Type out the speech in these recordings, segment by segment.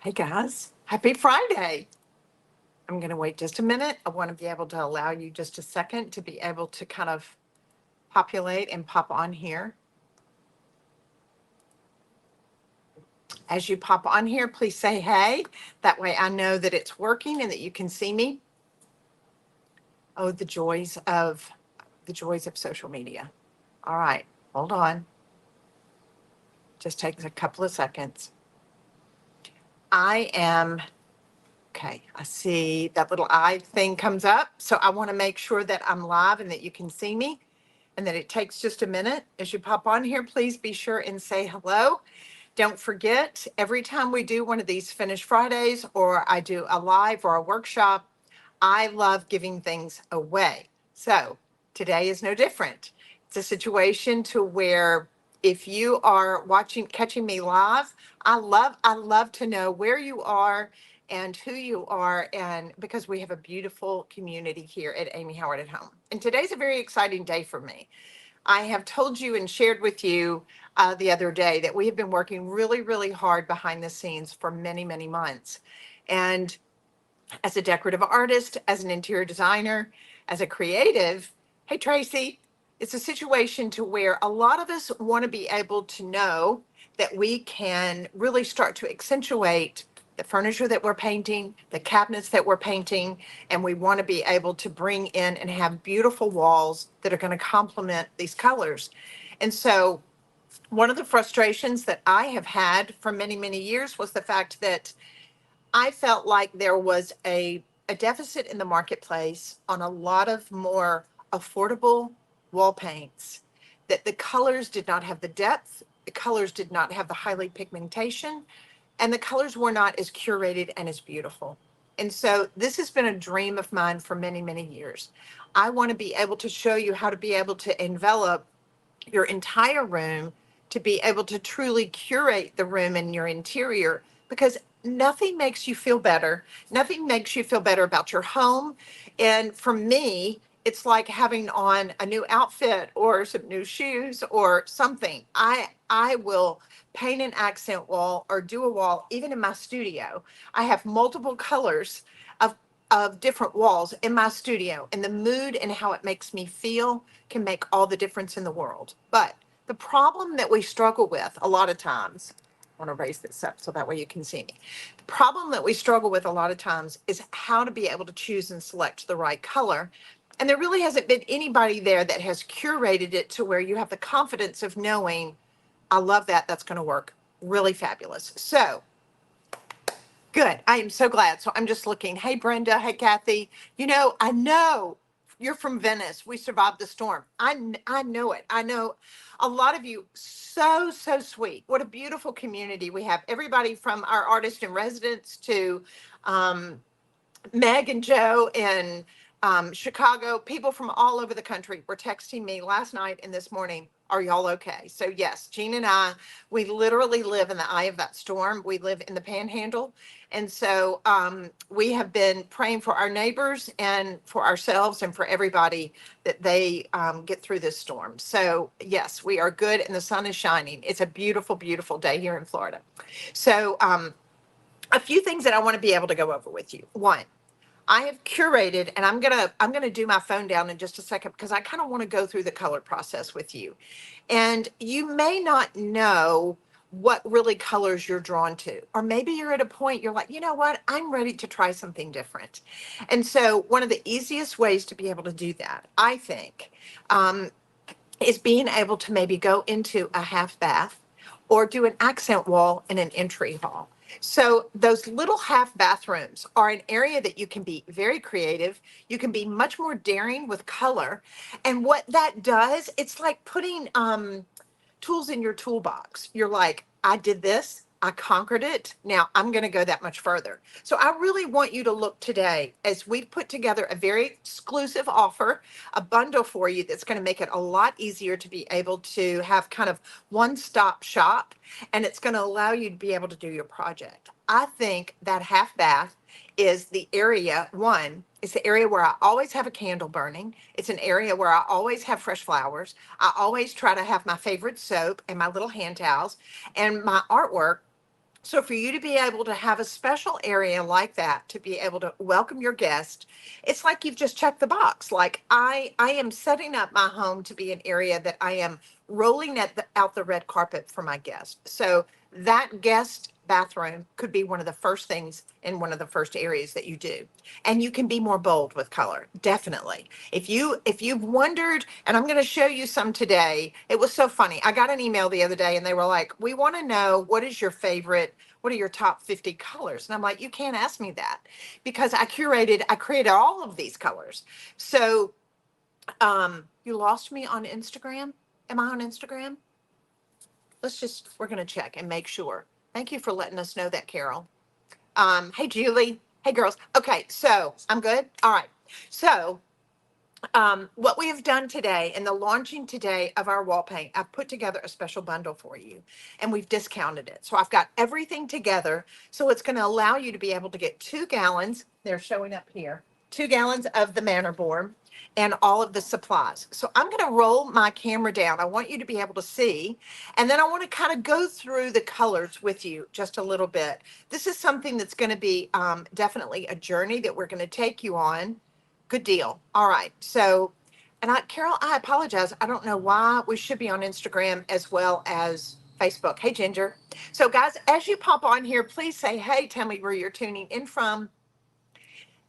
Hey guys, happy Friday. I'm going to wait just a minute. I want to be able to allow you just a second to be able to kind of populate and pop on here. As you pop on here, please say hey. That way I know that it's working and that you can see me. Oh, the joys of social media. All right, hold on. Just takes a couple of seconds. I am Okay, I see that little eye thing comes up. So I want to make sure that I'm live and that you can see me and that it takes just a minute. As you pop on here, please be sure and say hello. Don't forget, every time we do one of these Finish Fridays or I do a live or a workshop, I love giving things away. So today is no different. It's a situation to where if you are catching me live, I love to know where you are and who you are, and because we have a beautiful community here at Amy Howard at Home. And today's a very exciting day for me. I have told you and shared with you the other day that we have been working really, really hard behind the scenes for many, many months. And as a decorative artist, as an interior designer, as a creative, hey, Tracy, it's a situation to where a lot of us want to be able to know that we can really start to accentuate the furniture that we're painting, the cabinets that we're painting, and we want to be able to bring in and have beautiful walls that are going to complement these colors. And so, one of the frustrations that I have had for many, many years was the fact that I felt like there was a deficit in the marketplace on a lot of more affordable wall paints, that the colors did not have the depth, the colors did not have the highly pigmentation, and the colors were not as curated and as beautiful. And so this has been a dream of mine for many, many years. I want to be able to show you how to be able to envelop your entire room, to be able to truly curate the room and your interior, because nothing makes you feel better. Nothing makes you feel better about your home. And for me, it's like having on a new outfit or some new shoes or something. I will paint an accent wall or do a wall even in my studio. I have multiple colors of different walls in my studio, and the mood and how it makes me feel can make all the difference in the world. But the problem that we struggle with a lot of times, I want to raise this up so that way you can see me. The problem that we struggle with a lot of times is how to be able to choose and select the right color. And there really hasn't been anybody there that has curated it to where you have the confidence of knowing, I love that, that's going to work really fabulous. So good. I am so glad. So I'm just looking. Hey, Brenda. Hey, Kathy. I know you're from Venice. We survived the storm. I know it. I know a lot of you. So, so sweet. What a beautiful community we have. Everybody from our artist in residence to um, Meg and Joe in Chicago, people from all over the country were texting me last night and this morning. Are y'all okay? So yes, Gene and I, we literally live in the eye of that storm. We live in the Panhandle, and so we have been praying for our neighbors and for ourselves and for everybody that they get through this storm. So yes, we are good, and the sun is shining. It's a beautiful, beautiful day here in Florida. So a few things that I want to be able to go over with you. One, I have curated, and I'm gonna do my phone down in just a second because I kind of want to go through the color process with you. And you may not know what really colors you're drawn to, or maybe you're at a point you're like, you know what, I'm ready to try something different. And so one of the easiest ways to be able to do that, I think, um, is being able to maybe go into a half bath or do an accent wall in an entry hall. So those little half bathrooms are an area that you can be very creative. You can be much more daring with color. And what that does, it's like putting tools in your toolbox. You're like, I did this, I conquered it. Now I'm going to go that much further. So I really want you to look today as we've put together a very exclusive offer, a bundle for you that's going to make it a lot easier to be able to have kind of one stop shop. And it's going to allow you to be able to do your project. I think that half bath is the area, one, it's the area where I always have a candle burning. It's an area where I always have fresh flowers. I always try to have my favorite soap and my little hand towels and my artwork So for you to be able to have a special area like that, to be able to welcome your guest, it's like you've just checked the box. Like I am setting up my home to be an area that I am rolling out the red carpet for my guest. So that guest bathroom could be one of the first things in one of the first areas that you do. And you can be more bold with color, definitely. If you've wondered, and I'm going to show you some today. It was so funny. I got an email the other day and they were like, "We want to know what is your favorite, what are your top 50 colors?" And I'm like, "You can't ask me that because I created all of these colors." So, you lost me on Instagram. Am I on Instagram? We're going to check and make sure. Thank you for letting us know that, Carol. Hey, Julie. Hey, girls. Okay, so I'm good. All right. So, what we have done today in the launching today of our wall paint, I've put together a special bundle for you and we've discounted it. So I've got everything together. So it's going to allow you to be able to get 2 gallons. They're showing up here, 2 gallons of the Manor Borne and all of the supplies. So I'm going to roll my camera down. I want you to be able to see, and then I want to kind of go through the colors with you just a little bit. This is something that's going to be definitely a journey that we're going to take you on. Good deal. All right. So, Carol, I apologize. I don't know why we should be on Instagram as well as Facebook. Hey, Ginger. So, guys, as you pop on here, please say, hey, tell me where you're tuning in from.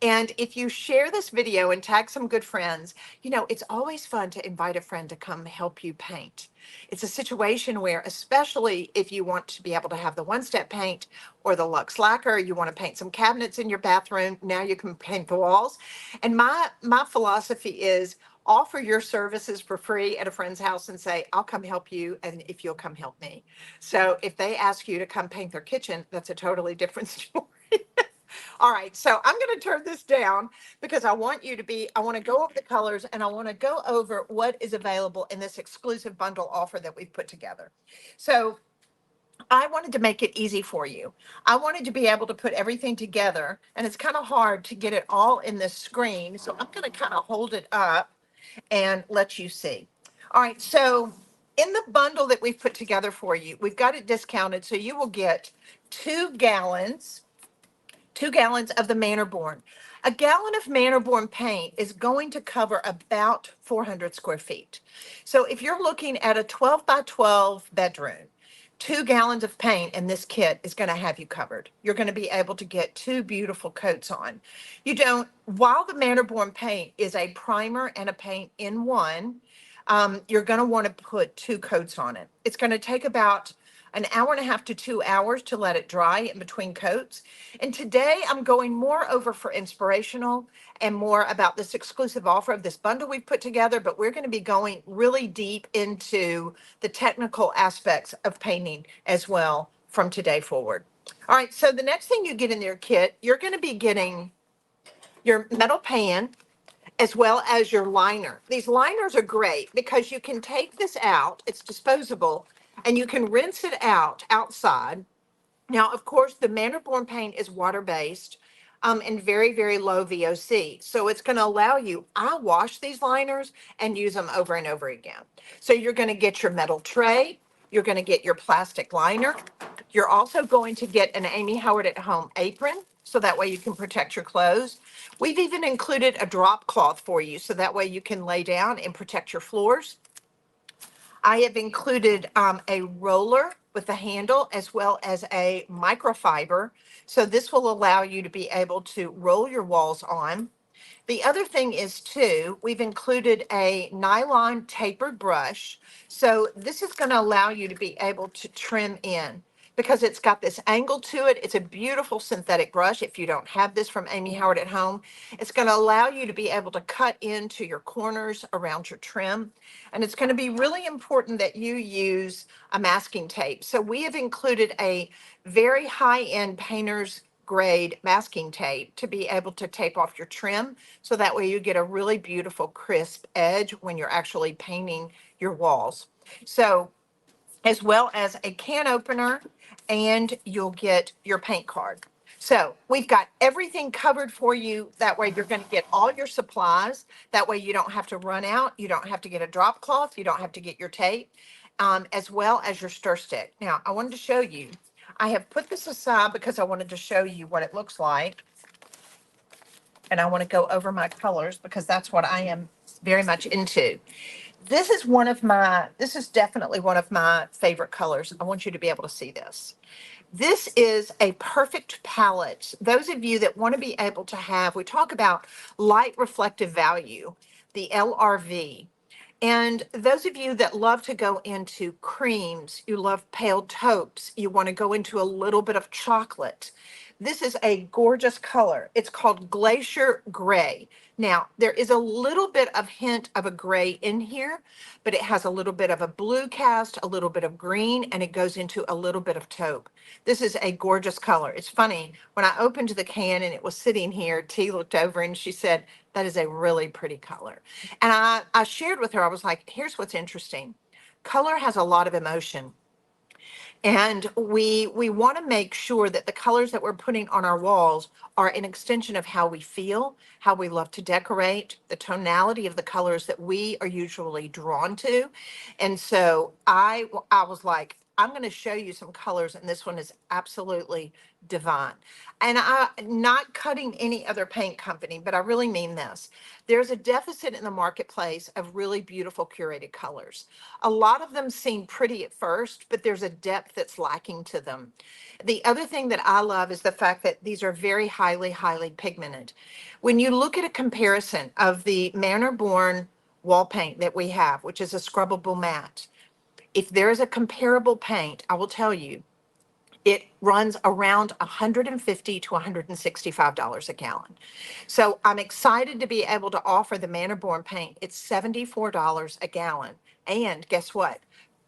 And if you share this video and tag some good friends, it's always fun to invite a friend to come help you paint. It's a situation where, especially if you want to be able to have the one-step paint or the Luxe Lacquer, you want to paint some cabinets in your bathroom, now you can paint the walls. And my philosophy is offer your services for free at a friend's house and say, I'll come help you, and if you'll come help me. So if they ask you to come paint their kitchen, that's a totally different story. All right, so I'm going to turn this down because I want to go over the colors and I want to go over what is available in this exclusive bundle offer that we've put together. So I wanted to make it easy for you. I wanted to be able to put everything together, and it's kind of hard to get it all in this screen. So I'm going to kind of hold it up and let you see. All right, so in the bundle that we've put together for you, we've got it discounted. So you will get 2 gallons 2 gallons of the Manor Borne. A gallon of Manor Borne paint is going to cover about 400 square feet. So if you're looking at a 12 by 12 bedroom, 2 gallons of paint in this kit is going to have you covered. You're going to be able to get 2 beautiful coats on. While the Manor Borne paint is a primer and a paint in one, you're going to want to put 2 coats on it. It's going to take about an hour and a half to 2 hours to let it dry in between coats. And today I'm going more over for inspirational and more about this exclusive offer of this bundle we've put together, but we're going to be going really deep into the technical aspects of painting as well from today forward. All right, so the next thing you get in your kit, you're going to be getting your metal pan as well as your liner. These liners are great because you can take this out, it's disposable, and you can rinse it out outside. Now, of course, the Manor Borne paint is water-based and very, very low VOC. So it's going to allow you, I wash these liners and use them over and over again. So you're going to get your metal tray. You're going to get your plastic liner. You're also going to get an Amy Howard at Home apron, so that way you can protect your clothes. We've even included a drop cloth for you, so that way you can lay down and protect your floors. I have included a roller with a handle as well as a microfiber. So this will allow you to be able to roll your walls on. The other thing is too, we've included a nylon tapered brush. So this is going to allow you to be able to trim in because it's got this angle to it. It's a beautiful synthetic brush. If you don't have this from Amy Howard at Home, it's going to allow you to be able to cut into your corners around your trim. And it's going to be really important that you use a masking tape. So we have included a very high-end painter's grade masking tape to be able to tape off your trim. So that way you get a really beautiful crisp edge when you're actually painting your walls. So as well as a can opener, and you'll get your paint card. So we've got everything covered for you. That way you're going to get all your supplies. That way you don't have to run out. You don't have to get a drop cloth. You don't have to get your tape, as well as your stir stick. Now, I wanted to show you. I have put this aside because I wanted to show you what it looks like. And I want to go over my colors because that's what I am very much into. This is definitely one of my favorite colors. I want you to be able to see this. This is a perfect palette. Those of you that want to be able to have, we talk about light reflective value, the LRV. And those of you that love to go into creams, you love pale taupes, you want to go into a little bit of chocolate. This is a gorgeous color. It's called Glacier Gray. Now, there is a little bit of hint of a gray in here, but it has a little bit of a blue cast, a little bit of green, and it goes into a little bit of taupe. This is a gorgeous color. It's funny, when I opened the can and it was sitting here, T looked over and she said, that is a really pretty color. And I shared with her, I was like, here's what's interesting. Color has a lot of emotion. And we want to make sure that the colors that we're putting on our walls are an extension of how we feel, how we love to decorate, the tonality of the colors that we are usually drawn to. And so I was like, I'm going to show you some colors, and this one is absolutely divine. And I'm not cutting any other paint company, but I really mean this. There's a deficit in the marketplace of really beautiful curated colors. A lot of them seem pretty at first, but there's a depth that's lacking to them. The other thing that I love is the fact that these are very highly, highly pigmented. When you look at a comparison of the Manor Borne wall paint that we have, which is a scrubbable matte, if there is a comparable paint, I will tell you, it runs around $150 to $165 a gallon. So I'm excited to be able to offer the Manor Borne paint. It's $74 a gallon. And guess what?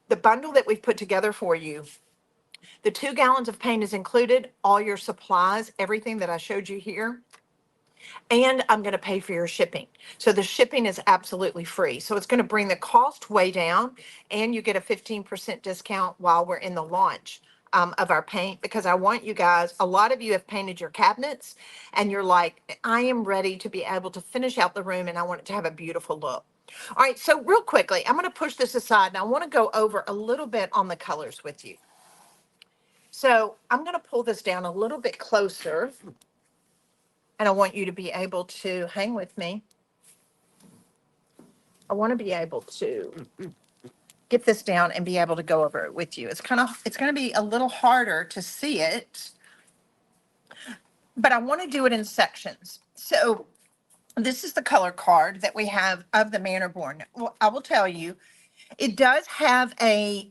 The bundle that we've put together for you, the 2 gallons of paint is included, all your supplies, everything that I showed you here, and I'm going to pay for your shipping. So the shipping is absolutely free. So it's going to bring the cost way down, and you get a 15% discount while we're in the launch of our paint, because I want you guys, a lot of you have painted your cabinets and you're like, I am ready to be able to finish out the room and I want it to have a beautiful look. All right, so real quickly, I'm going to push this aside and I want to go over a little bit on the colors with you. So I'm going to pull this down a little bit closer, and I want you to be able to hang with me. I want to be able to get this down and be able to go over it with you. It's going to be a little harder to see it, but I want to do it in sections. So this is the color card that we have of the Manor Borne. Well, I will tell you, it does have a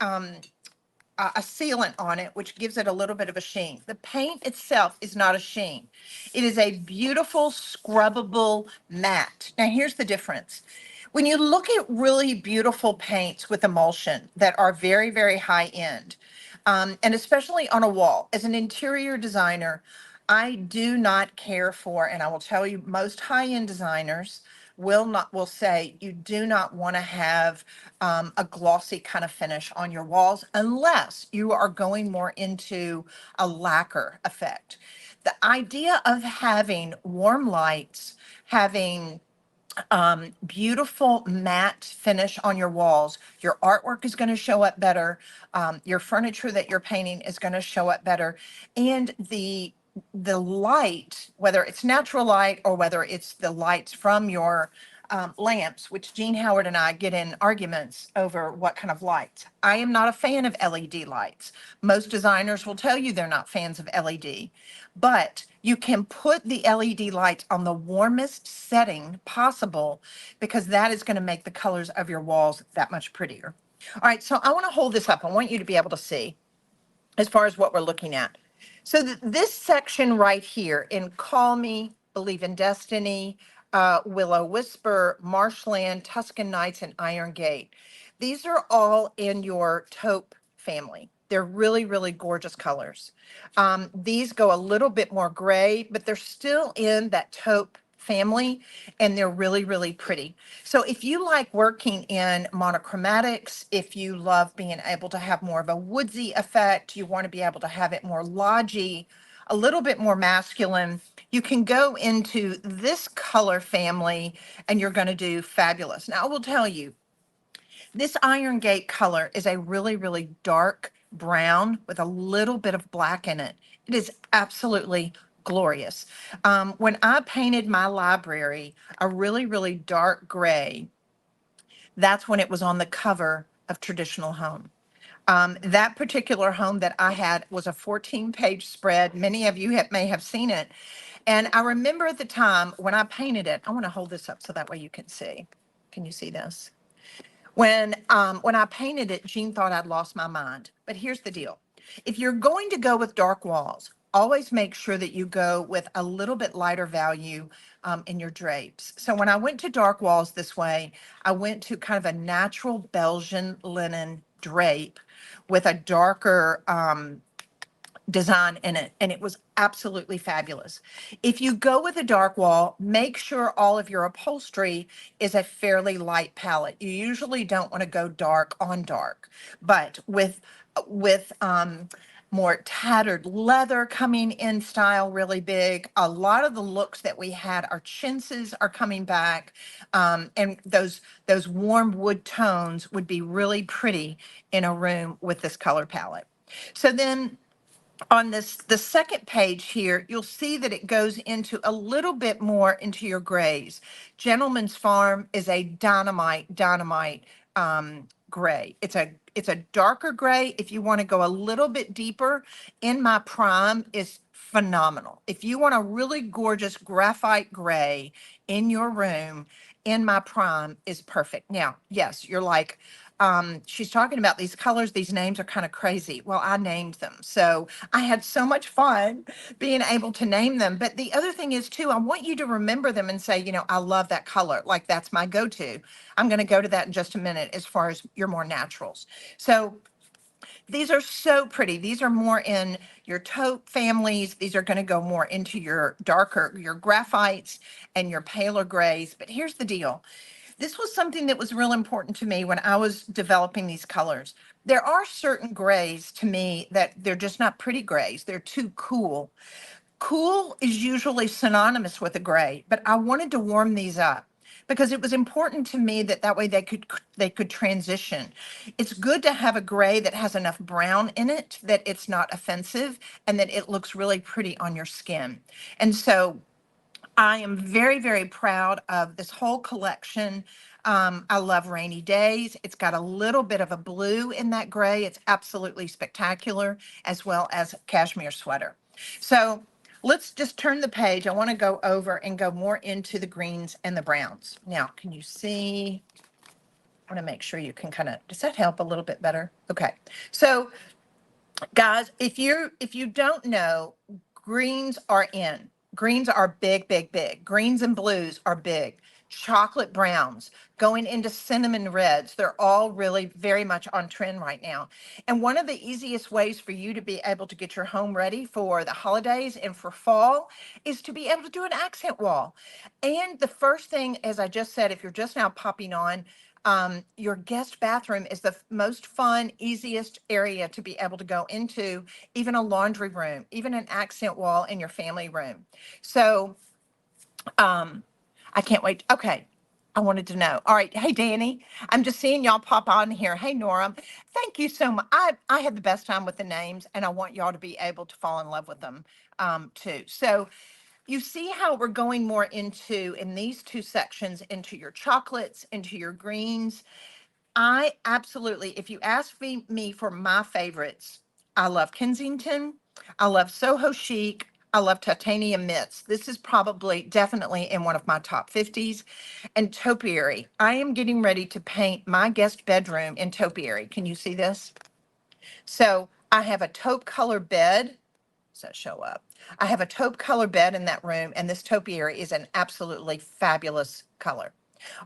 sealant on it, which gives it a little bit of a sheen. The paint itself is not a sheen. It is a beautiful scrubbable matte. Now here's the difference. When you look at really beautiful paints with emulsion that are very, very high end, and especially on a wall, as an interior designer, I do not care for, and I will tell you, most high-end designers will say you do not want to have a glossy kind of finish on your walls unless you are going more into a lacquer effect. The idea of having warm lights, having beautiful matte finish on your walls. Your artwork is going to show up better. Your furniture that you're painting is going to show up better. And the light, whether it's natural light or whether it's the lights from your lamps, which Gene Howard and I get in arguments over what kind of lights. I am not a fan of LED lights. Most designers will tell you they're not fans of LED, but you can put the LED lights on the warmest setting possible because that is going to make the colors of your walls that much prettier. All right, so I want to hold this up. I want you to be able to see as far as what we're looking at. So this section right here in Call Me, Believe in Destiny, Willow Whisper, Marshland, Tuscan Nights, and Iron Gate. These are all in your taupe family. They're really, really gorgeous colors. These go a little bit more gray, but they're still in that taupe family, and they're really, really pretty. So if you like working in monochromatics, if you love being able to have more of a woodsy effect, you want to be able to have it more lodgy, a little bit more masculine, you can go into this color family and you're going to do fabulous. Now, I will tell you, this Iron Gate color is a really, really dark brown with a little bit of black in it. It is absolutely glorious. When I painted my library a really, really dark gray, that's when it was on the cover of Traditional Home. That particular home that I had was a 14-page spread. Many of you may have seen it. And I remember at the time when I painted it, I want to hold this up so that way you can see. Can you see this? When I painted it, Jean thought I'd lost my mind. But here's the deal. If you're going to go with dark walls, always make sure that you go with a little bit lighter value in your drapes. So when I went to dark walls this way, I went to kind of a natural Belgian linen drape with a darker design in it, and it was absolutely fabulous. If you go with a dark wall, make sure all of your upholstery is a fairly light palette. You usually don't want to go dark on dark, but with more tattered leather coming in style really big, a lot of the looks that we had, our chintzes are coming back, and those warm wood tones would be really pretty in a room with this color palette. So then on the second page here, you'll see that it goes into a little bit more into your grays. Gentleman's Farm is a dynamite gray. It's a darker gray. If you want to go a little bit deeper, In My Prime is phenomenal. If you want a really gorgeous graphite gray in your room, In My Prime is perfect. Now, yes, you're like, she's talking about these colors, these names are kind of crazy. Well, I named them. So I had so much fun being able to name them. But the other thing is too, I want you to remember them and say, I love that color. Like that's my go-to. I'm going to go to that in just a minute as far as your more naturals. So these are so pretty. These are more in your taupe families. These are going to go more into your darker, your graphites and your paler grays. But here's the deal. This was something that was real important to me when I was developing these colors. There are certain grays to me that they're just not pretty grays. They're too cool. Cool is usually synonymous with a gray, but I wanted to warm these up because it was important to me that that way they could transition. It's good to have a gray that has enough brown in it that it's not offensive and that it looks really pretty on your skin. And so I am very, very proud of this whole collection. I love Rainy Days. It's got a little bit of a blue in that gray. It's absolutely spectacular, as well as Cashmere Sweater. So let's just turn the page. I want to go over and go more into the greens and the browns. Now, can you see? I want to make sure you can kind of, does that help a little bit better? Okay. So guys, if you don't know, greens are in. Greens are big, big, big. Greens and blues are big. Chocolate browns, going into cinnamon reds. They're all really very much on trend right now. And one of the easiest ways for you to be able to get your home ready for the holidays and for fall is to be able to do an accent wall. And the first thing, as I just said, if you're just now popping on, your guest bathroom is the most fun, easiest area to be able to go into, even a laundry room, even an accent wall in your family room. So I can't wait. Okay. I wanted to know. All right. Hey, Danny, I'm just seeing y'all pop on here. Hey, Nora, thank you so much. I had the best time with the names, and I want y'all to be able to fall in love with them too. So you see how we're going more into, in these two sections, into your chocolates, into your greens. I absolutely, if you ask me for my favorites, I love Kensington. I love Soho Chic. I love Titanium Mitts. This is probably definitely in one of my top 50s. And topiary. I am getting ready to paint my guest bedroom in topiary. Can you see this? So I have a taupe color bed. Does that show up? I have a taupe color bed in that room, and this topiary is an absolutely fabulous color.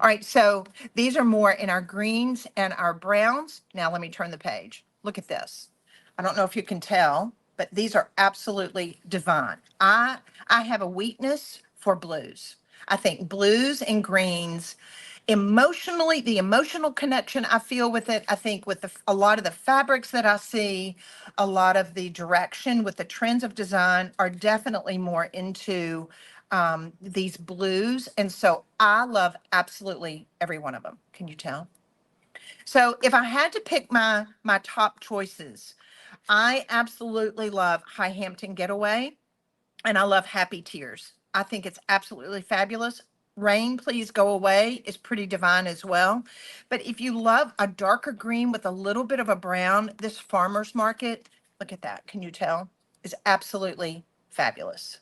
All right, so these are more in our greens and our browns. Now let me turn the page. Look at this. I don't know if you can tell, but these are absolutely divine. I have a weakness for blues. I think blues and greens emotionally, the emotional connection I feel with it, I think with a lot of the fabrics that I see, a lot of the direction with the trends of design are definitely more into these blues. And so I love absolutely every one of them. Can you tell? So if I had to pick my top choices, I absolutely love High Hampton Getaway and I love Happy Tears. I think it's absolutely fabulous. Rain, Please Go Away is pretty divine as well. But if you love a darker green with a little bit of a brown, this Farmer's Market, look at that. Can you tell? Is absolutely fabulous.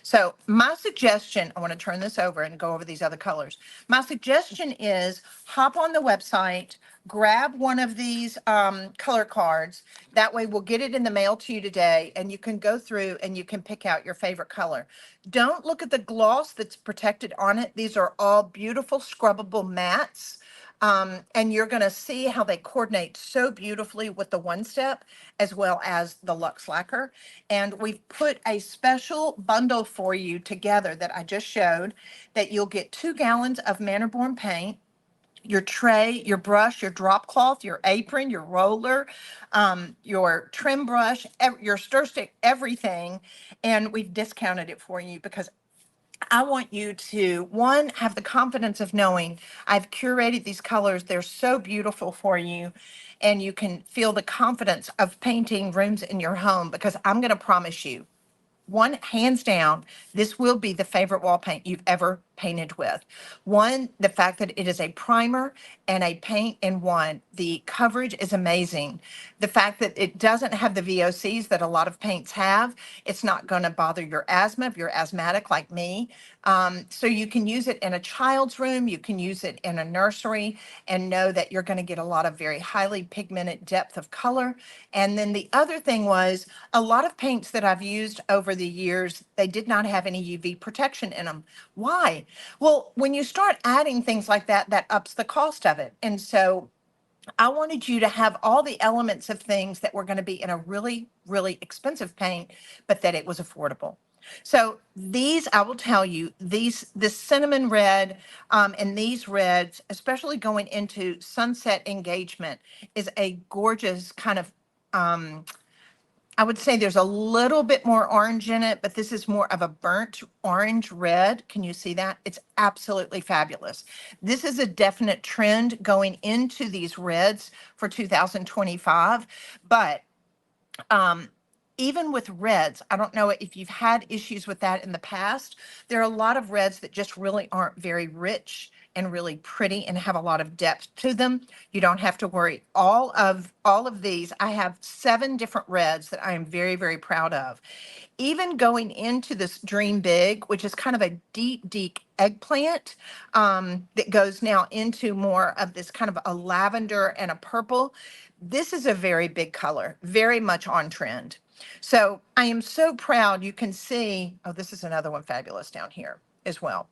So my suggestion, I want to turn this over and go over these other colors. My suggestion is hop on the website, grab one of these color cards. That way we'll get it in the mail to you today and you can go through and you can pick out your favorite color. Don't look at the gloss that's protected on it. These are all beautiful scrubbable mattes. And you're going to see how they coordinate so beautifully with the one step as well as the Luxe Lacquer. And we've put a special bundle for you together that I just showed that you'll get 2 gallons of Manor Borne paint, your tray, your brush, your drop cloth, your apron, your roller, your trim brush, your stir stick, everything. And we've discounted it for you because I want you to, one, have the confidence of knowing I've curated these colors. They're so beautiful for you. And you can feel the confidence of painting rooms in your home because I'm going to promise you, one, hands down, this will be the favorite wall paint you've ever painted with. One, the fact that it is a primer and a paint in one. The coverage is amazing. The fact that it doesn't have the VOCs that a lot of paints have, it's not going to bother your asthma if you're asthmatic like me. So you can use it in a child's room, you can use it in a nursery, and know that you're going to get a lot of very highly pigmented depth of color. And then the other thing was a lot of paints that I've used over the years, they did not have any UV protection in them. Why? Well, when you start adding things like that, that ups the cost of it. And so I wanted you to have all the elements of things that were going to be in a really, really expensive paint, but that it was affordable. So these, I will tell you, this cinnamon red and these reds, especially going into sunset engagement, is a gorgeous kind of I would say there's a little bit more orange in it, but this is more of a burnt orange red. Can you see that? It's absolutely fabulous. This is a definite trend going into these reds for 2025. But um, even with reds, I don't know if you've had issues with that in the past. There are a lot of reds that just really aren't very rich and really pretty and have a lot of depth to them. You don't have to worry. All of these, I have 7 different reds that I am very, very proud of. Even going into this Dream Big, which is kind of a deep, deep eggplant that goes now into more of this kind of a lavender and a purple. This is a very big color, very much on trend. So I am so proud. You can see, oh, this is another one fabulous down here as well.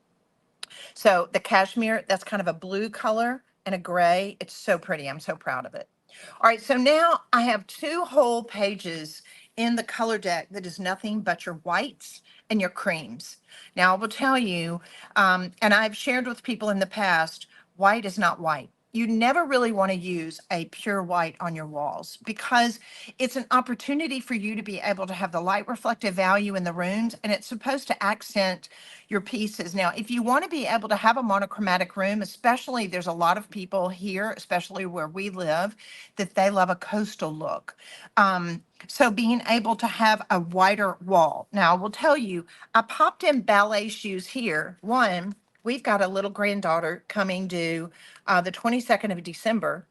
So the cashmere, that's kind of a blue color and a gray. It's so pretty. I'm so proud of it. All right, so now I have 2 whole pages in the color deck that is nothing but your whites and your creams. Now I will tell you, and I've shared with people in the past, white is not white. You never really want to use a pure white on your walls because it's an opportunity for you to be able to have the light reflective value in the rooms, and it's supposed to accent your pieces. Now, if you want to be able to have a monochromatic room, especially there's a lot of people here, especially where we live, that they love a coastal look. So being able to have a wider wall. Now, I will tell you, I popped in ballet shoes here. One, we've got a little granddaughter coming due the 22nd of December,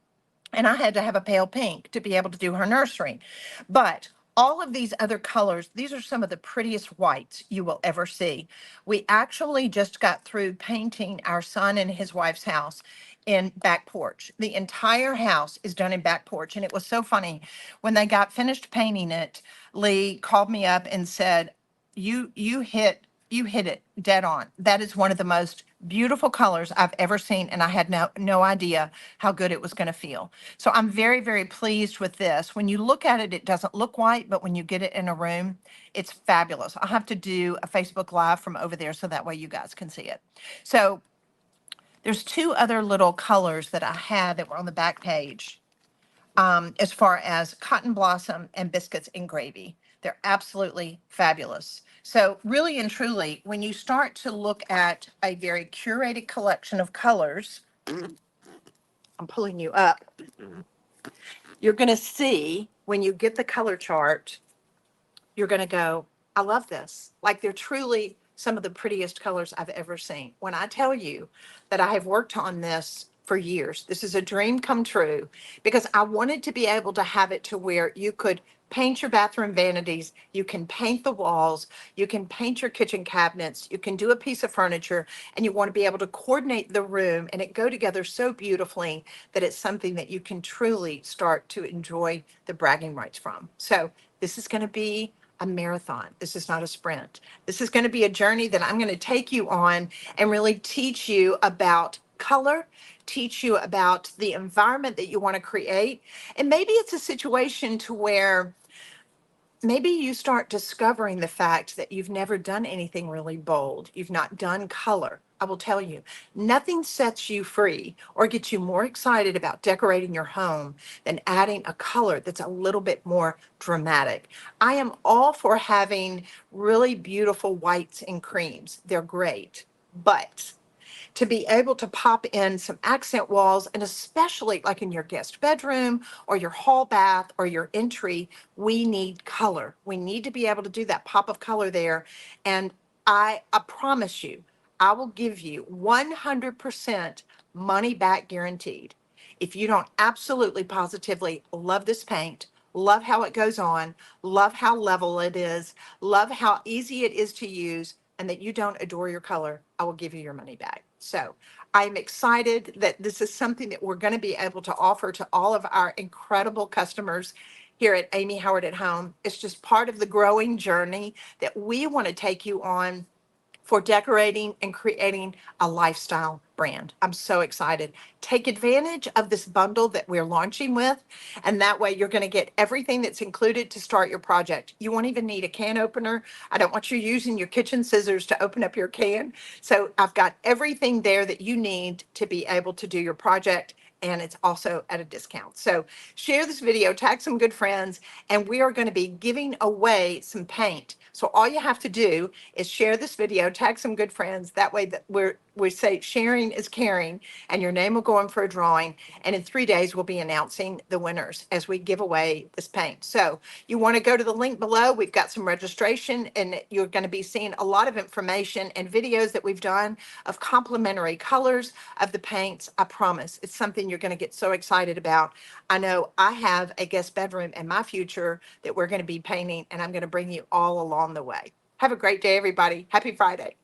and I had to have a pale pink to be able to do her nursery. But all of these other colors, these are some of the prettiest whites you will ever see. We actually just got through painting our son and his wife's house in back porch. The entire house is done in back porch. And it was so funny. When they got finished painting it, Lee called me up and said, you hit it dead on. That is one of the most beautiful colors I've ever seen, and I had no idea how good it was going to feel. So I'm very, very pleased with this. When you look at it, it doesn't look white, but when you get it in a room, it's fabulous. I'll have to do a Facebook Live from over there so that way you guys can see it. So there's 2 other little colors that I had that were on the back page as far as Cotton Blossom and Biscuits and Gravy. They're absolutely fabulous. So really and truly, when you start to look at a very curated collection of colors, I'm pulling you up. You're going to see when you get the color chart, you're going to go, I love this. Like they're truly some of the prettiest colors I've ever seen. When I tell you that I have worked on this for years, this is a dream come true because I wanted to be able to have it to where you could paint your bathroom vanities, you can paint the walls, you can paint your kitchen cabinets, you can do a piece of furniture, and you want to be able to coordinate the room and it go together so beautifully that it's something that you can truly start to enjoy the bragging rights from. So this is going to be a marathon. This is not a sprint. This is going to be a journey that I'm going to take you on and really teach you about color, teach you about the environment that you want to create. And maybe it's a situation to where maybe you start discovering the fact that you've never done anything really bold. You've not done color. I will tell you, nothing sets you free or gets you more excited about decorating your home than adding a color that's a little bit more dramatic. I am all for having really beautiful whites and creams. They're great. But to be able to pop in some accent walls, and especially like in your guest bedroom or your hall bath or your entry, we need color. We need to be able to do that pop of color there. And I promise you, I will give you 100% money back guaranteed. If you don't absolutely positively love this paint, love how it goes on, love how level it is, love how easy it is to use, and that you don't adore your color, I will give you your money back. So I'm excited that this is something that we're going to be able to offer to all of our incredible customers here at Amy Howard at Home. It's just part of the growing journey that we want to take you on for decorating and creating a lifestyle brand. I'm so excited. Take advantage of this bundle that we're launching with, and that way you're going to get everything that's included to start your project. You won't even need a can opener. I don't want you using your kitchen scissors to open up your can. So I've got everything there that you need to be able to do your project, and it's also at a discount. So share this video, tag some good friends, and we are going to be giving away some paint. So all you have to do is share this video, tag some good friends. That way that we say sharing is caring, and your name will go in for a drawing. And in 3 days, we'll be announcing the winners as we give away this paint. So you want to go to the link below. We've got some registration, and you're going to be seeing a lot of information and videos that we've done of complementary colors of the paints. I promise it's something you're going to get so excited about. I know I have a guest bedroom in my future that we're going to be painting, and I'm going to bring you all along the way. Have a great day, everybody. Happy Friday.